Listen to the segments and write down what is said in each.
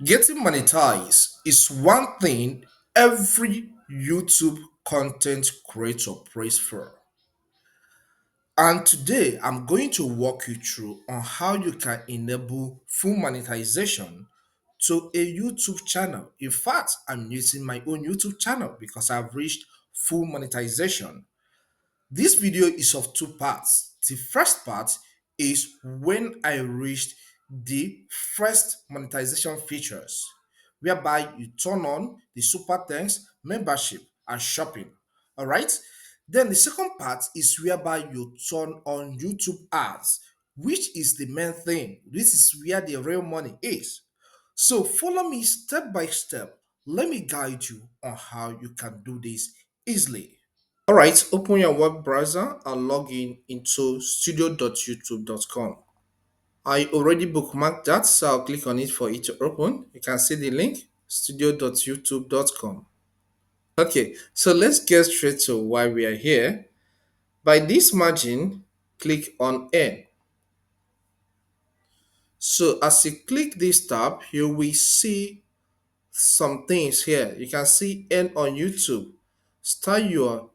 Getting monetized is one thing every YouTube content creator prays for. And today I'm going to walk you through on how you can enable full monetization to a YouTube channel. In fact, I'm using my own YouTube channel because I've reached full monetization. This video is of two parts. The first part is when I reached the first monetization features, whereby you turn on the super thanks, membership, and shopping. All right. Then the second part is whereby you turn on YouTube ads, which is the main thing. This is where the real money is. So follow me step by step. Let me guide you on how you can do this easily. All right, open your web browser and log in into studio.youtube.com. I already bookmarked that, so I'll click on it for it to open. You can see the link studio.youtube.com. Okay, so let's get straight to why we are here. By this margin, click on N. So as you click this tab, you will see some things here. You can see N on YouTube. Start your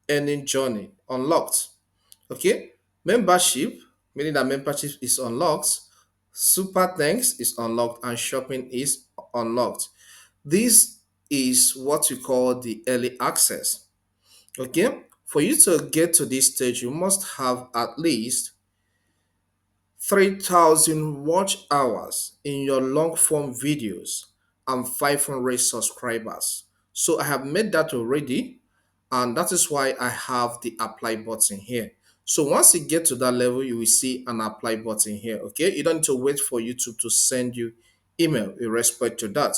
earning journey unlocked. Okay, membership, meaning that membership is unlocked, super thanks is unlocked, and shopping is unlocked. This is what we call the early access. Okay, for you to get to this stage, you must have at least 3,000 watch hours in your long form videos and 500 subscribers. So I have made that already, and that is why I have the apply button here. So once you get to that level, you will see an apply button here. Okay, you don't need to wait for YouTube to send you email in respect to that.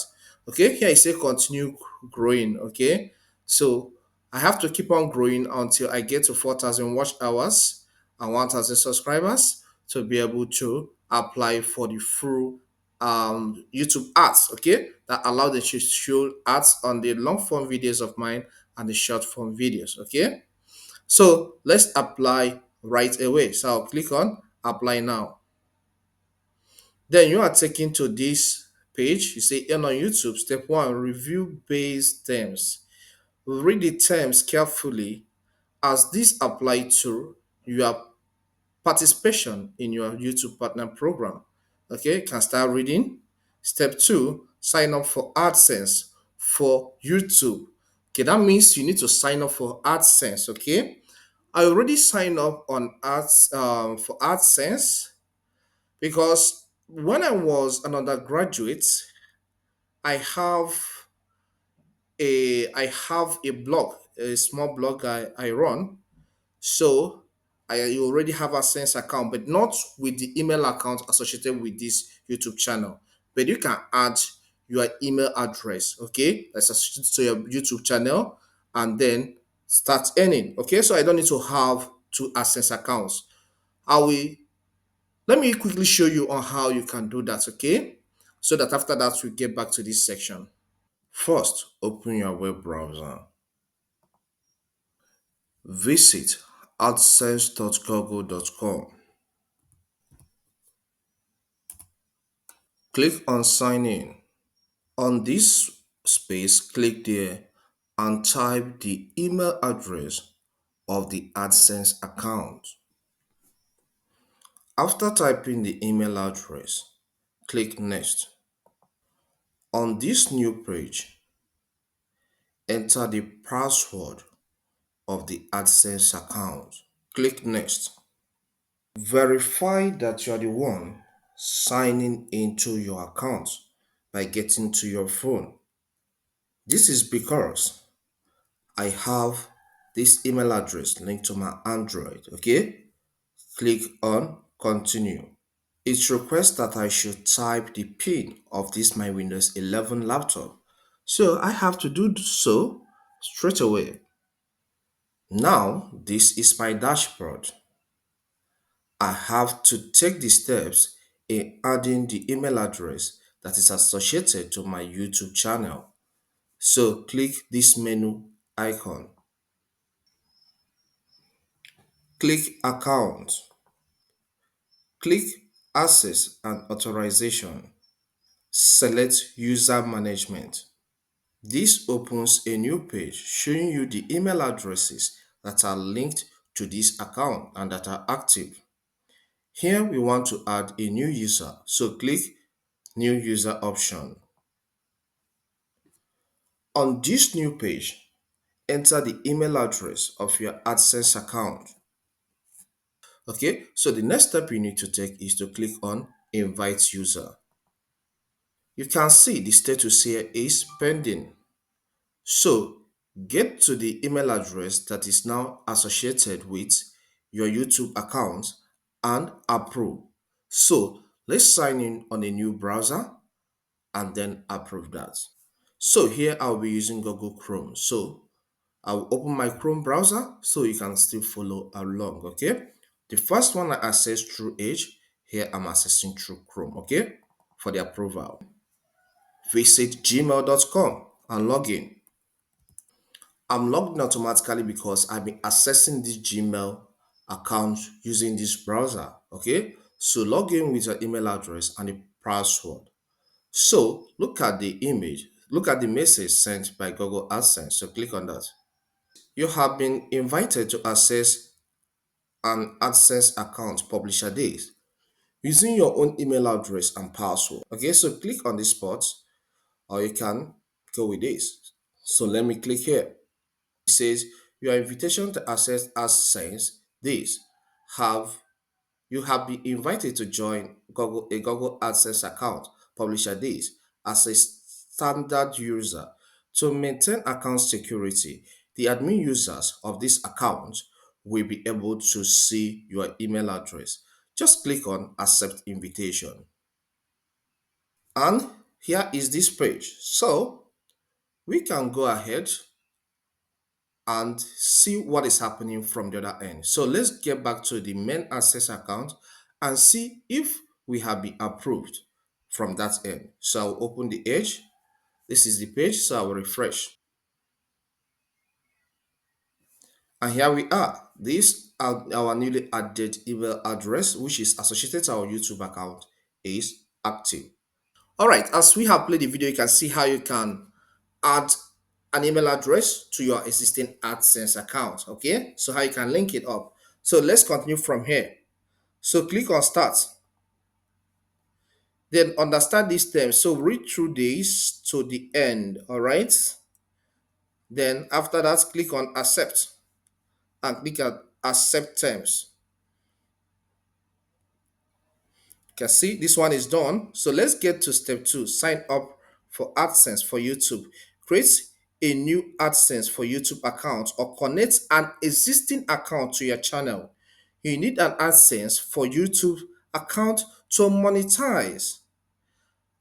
Okay, here I say continue growing. Okay, so I have to keep on growing until I get to 4,000 watch hours and 1,000 subscribers to be able to apply for the full YouTube ads, okay, that allow them to show ads on the long form videos of mine and the short form videos, okay. So let's apply right away. So I'll click on apply now. Then you are taken to this page. You say, and on YouTube, step one, review base terms. Read the terms carefully as this apply to your participation in your YouTube partner program. Okay, you can start reading. Step two, sign up for AdSense for YouTube. Okay, that means you need to sign up for AdSense. Okay, I already signed up on ads for AdSense because when I was an undergraduate, I have I have a blog, a small blog I run. So I already have a Sense account, but not with the email account associated with this YouTube channel. But you can add your email address, okay, that's associated to your YouTube channel, and then start earning. Okay, so I don't need to have two AdSense accounts. I will let me quickly show you on how you can do that, okay? So that after that we get back to this section. First, open your web browser. Visit adsense.google.com. Click on sign in. On this space, click there and type the email address of the AdSense account. After typing the email address, click next. On this new page, enter the password of the AdSense account. Click next. Verify that you are the one signing into your account by getting to your phone. This is because I have this email address linked to my Android. Okay, click on continue. It requests that I should type the pin of this my Windows 11 laptop. So I have to do so straight away. Now, this is my dashboard. I have to take the steps in adding the email address that is associated to my YouTube channel. So click this menu icon. Click account. Click access and authorization. select user management. This opens a new page showing you the email addresses that are linked to this account and that are active. Here we want to add a new user, so click new user option. On this new page, enter the email address of your AdSense account. Okay, so the next step you need to take is to click on invite user. You can see the status here is pending. So get to the email address that is now associated with your YouTube account and approve. So let's sign in on a new browser and then approve that. So here I'll be using Google Chrome. So I'll open my Chrome browser so you can still follow along, okay? The first one I access through Edge, here I'm accessing through Chrome, okay? For the approval. Visit gmail.com and log in. I'm logged in automatically because I've been accessing this Gmail account using this browser, okay? So log in with your email address and the password. So look at the image, look at the message sent by Google AdSense. So click on that. You have been invited to access an AdSense account publisher days using your own email address and password. Okay, so click on this spot or you can go with this. So let me click here. It says your invitation to access AdSense this have you have been invited to join a Google AdSense account publisher this as a standard user. To maintain account security, the admin users of this account will be able to see your email address. Just click on accept invitation. And here is this page. So we can go ahead and see what is happening from the other end. So let's get back to the main access account and see if we have been approved from that end. So I'll open the Edge. This is the page, so I will refresh. And here we are. This our newly added email address, which is associated to our YouTube account, is active. All right, as we have played the video, you can see how you can add an email address to your existing AdSense account. Okay, so how you can link it up. So let's continue from here. So click on start. Then understand these terms. So read through this to the end. All right. Then after that, click on accept and click on accept terms. You can see this one is done. So let's get to step 2. Sign up for AdSense for YouTube. Create a new AdSense for YouTube account or connect an existing account to your channel. You need an AdSense for YouTube account to monetize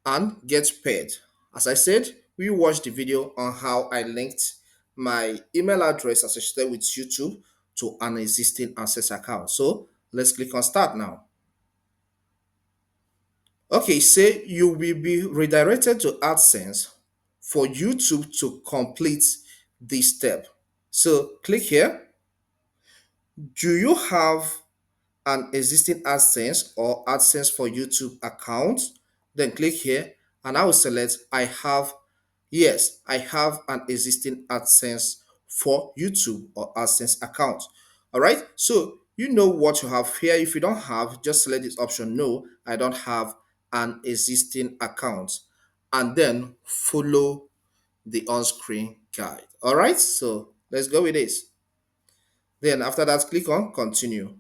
and get paid. As I said, we watched the video on how I linked my email address associated with YouTube to an existing AdSense account. So let's click on start now. Okay, say you will be redirected to AdSense for YouTube to complete this step. So click here. Do you have an existing AdSense or AdSense for YouTube account? Then click here and I will select I have. Yes, I have an existing AdSense for YouTube or AdSense account. All right, so you know what you have here. If you don't have, just select this option. No, I don't have an existing account. And then follow the on-screen guide. All right, so let's go with this. Then after that, click on continue.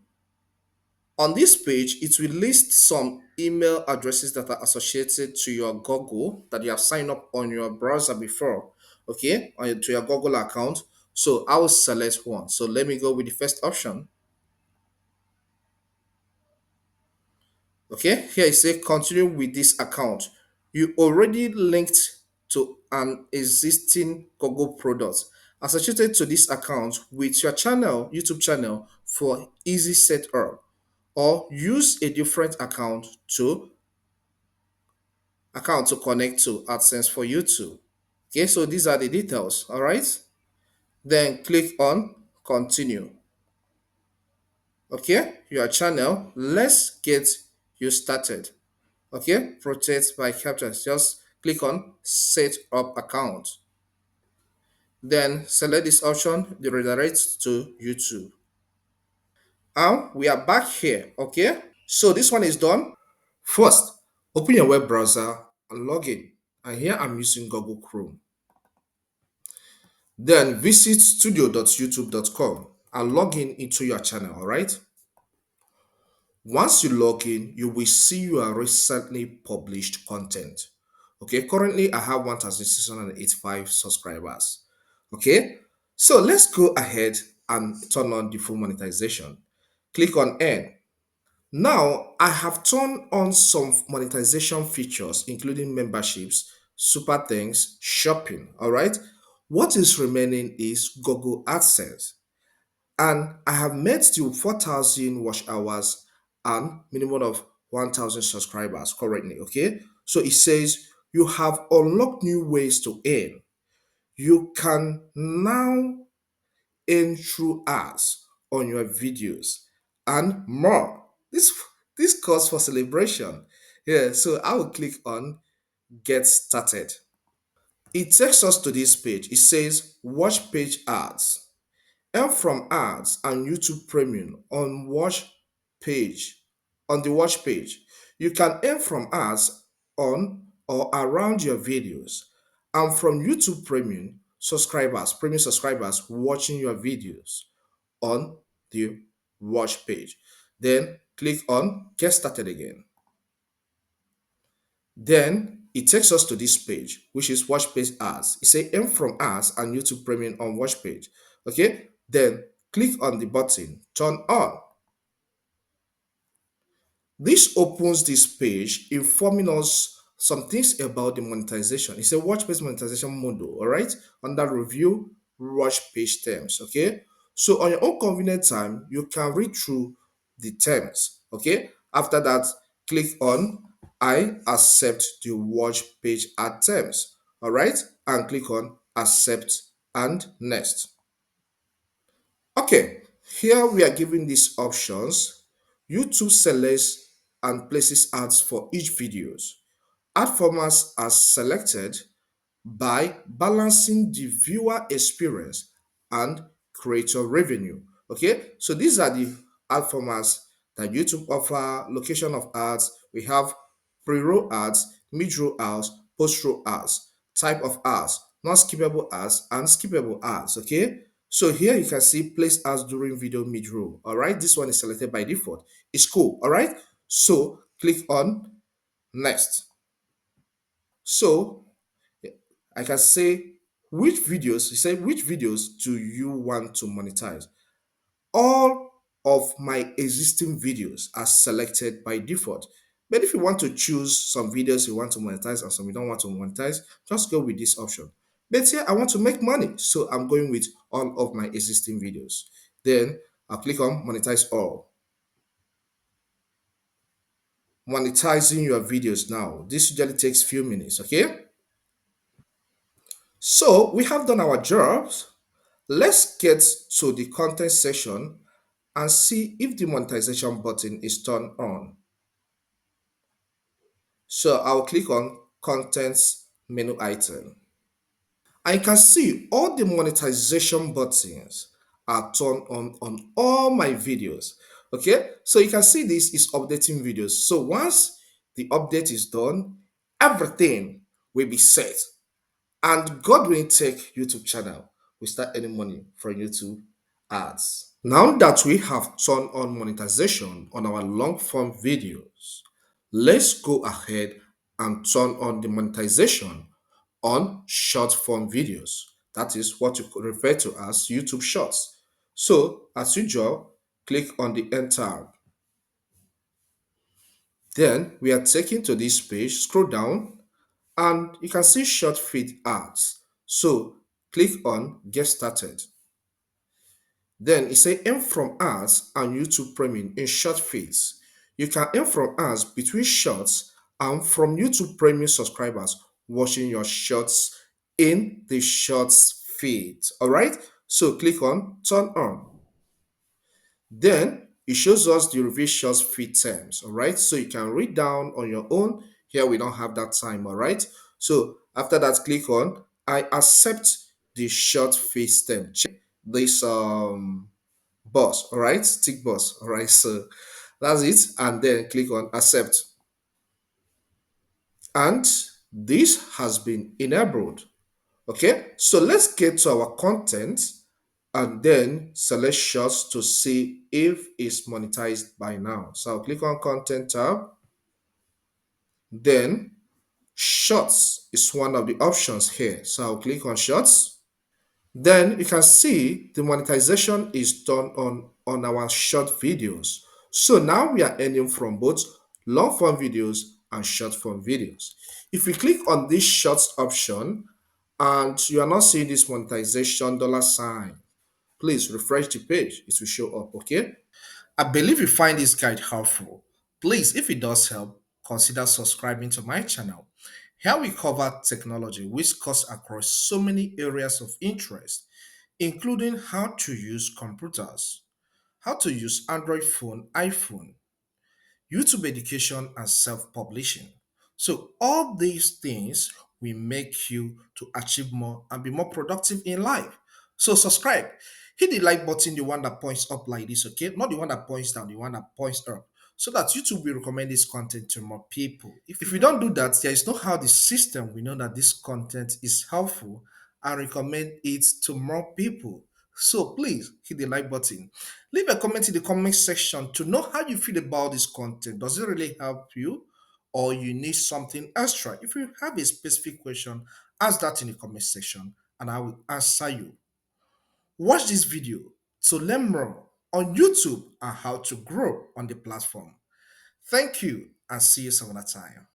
On this page, it will list some email addresses that are associated to your Google that you have signed up on your browser before, okay, to your Google account. So I will select one. So let me go with the first option. Okay, here it says continue with this account. You already linked to an existing Google product associated to this account with your channel, YouTube channel for easy setup, or use a different account to connect to AdSense for YouTube. Okay, so these are the details. All right, then click on continue. Okay, your channel. Let's get you started. Okay, protect by captures. Just click on set up account. Then select this option, the redirect to YouTube. And we are back here. Okay, so this one is done. First, open your web browser and log in. And here I'm using Google Chrome. Then visit studio.youtube.com and log in into your channel. All right. Once you log in, you will see your recently published content. Okay, currently I have 1,685 subscribers. Okay, so let's go ahead and turn on the full monetization. Click on Earn. Now, I have turned on some monetization features, including memberships, super thanks, shopping. All right, what is remaining is Google AdSense, and I have met the 4,000 watch hours and minimum of 1,000 subscribers currently. Okay, so it says you have unlocked new ways to earn. You can now earn through ads on your videos and more. This calls for celebration. Yeah, so I will click on get started. It takes us to this page. It says watch page ads. Earn from ads and YouTube Premium page on the watch page. You can earn from ads on or around your videos and from YouTube premium subscribers watching your videos on the watch page. Then click on get started again. Then it takes us to this page, which is watch page ads. It says earn from ads and YouTube Premium on watch page. Okay, then click on the button turn on. This opens this page informing us some things about the monetization. It's a watch page monetization model, all right, under review watch page terms. Okay, so on your own convenient time, you can read through the terms. Okay, after that, click on I accept the watch page ad terms, all right, and click on accept and next. Okay, here we are given these options. YouTube selects and places ads for each videos. Ad formats are selected by balancing the viewer experience and creator revenue. Okay, so these are the ad formats that YouTube offer. Location of ads, we have pre-roll ads, mid-roll ads, post-roll ads, type of ads, non-skippable ads, and skippable ads. Okay, so here you can see place ads during video mid-roll. All right, this one is selected by default. It's cool. All right, so click on next. So I can say which videos, you say which videos do you want to monetize? All of my existing videos are selected by default. But if you want to choose some videos you want to monetize and some you don't want to monetize, just go with this option. But here I want to make money, so I'm going with all of my existing videos. Then I'll click on monetize all. Monetizing your videos now. This usually takes few minutes, okay? So we have done our jobs. Let's get to the content section and see if the monetization button is turned on. So I'll click on contents menu item. I can see all the monetization buttons are turned on all my videos. Okay, so you can see this is updating videos. So once the update is done, everything will be set. And God will take YouTube channel will start earning money from YouTube ads. Now that we have turned on monetization on our long form videos, let's go ahead and turn on the monetization on short form videos. That is what you could refer to as YouTube Shorts. So, as usual, click on the End tab. Then we are taken to this page, scroll down, and you can see short feed ads. So, click on Get Started. Then it says earn from ads and YouTube Premium in short feeds. You can earn from ads between shorts and from YouTube Premium subscribers watching your shorts in the shorts feed. All right. So click on turn on. Then It shows us the review short feed terms, all right? So you can read down on your own. Here we don't have that time, all right? So after that, click on I accept the short feed term. Check this box, all right? Tick box, all right? So that's it. And then click on accept. And this has been enabled. Okay, so let's get to our content and then select shorts to see if it's monetized by now. So I'll click on content tab. Then shorts is one of the options here. So I'll click on shorts. Then you can see the monetization is done on our short videos. So now we are earning from both long form videos and short form videos. If we click on this shorts option and you are not seeing this monetization dollar sign, please refresh the page. It will show up, okay? I believe you find this guide helpful. Please, if it does help, consider subscribing to my channel. Here we cover technology which cuts across so many areas of interest, including how to use computers, how to use Android phone, iPhone, YouTube education, and self-publishing. So all these things will make you to achieve more and be more productive in life. So subscribe. Hit the like button, the one that points up like this, okay? Not the one that points down, the one that points up. So that YouTube will recommend this content to more people. If we don't do that, there is no how the system will know that this content is helpful and recommend it to more people. So please hit the like button. Leave a comment in the comment section to know how you feel about this content. Does it really help you or you need something extra? If you have a specific question, ask that in the comment section and I will answer you. Watch this video to learn more on YouTube and how to grow on the platform. Thank you and see you some other time.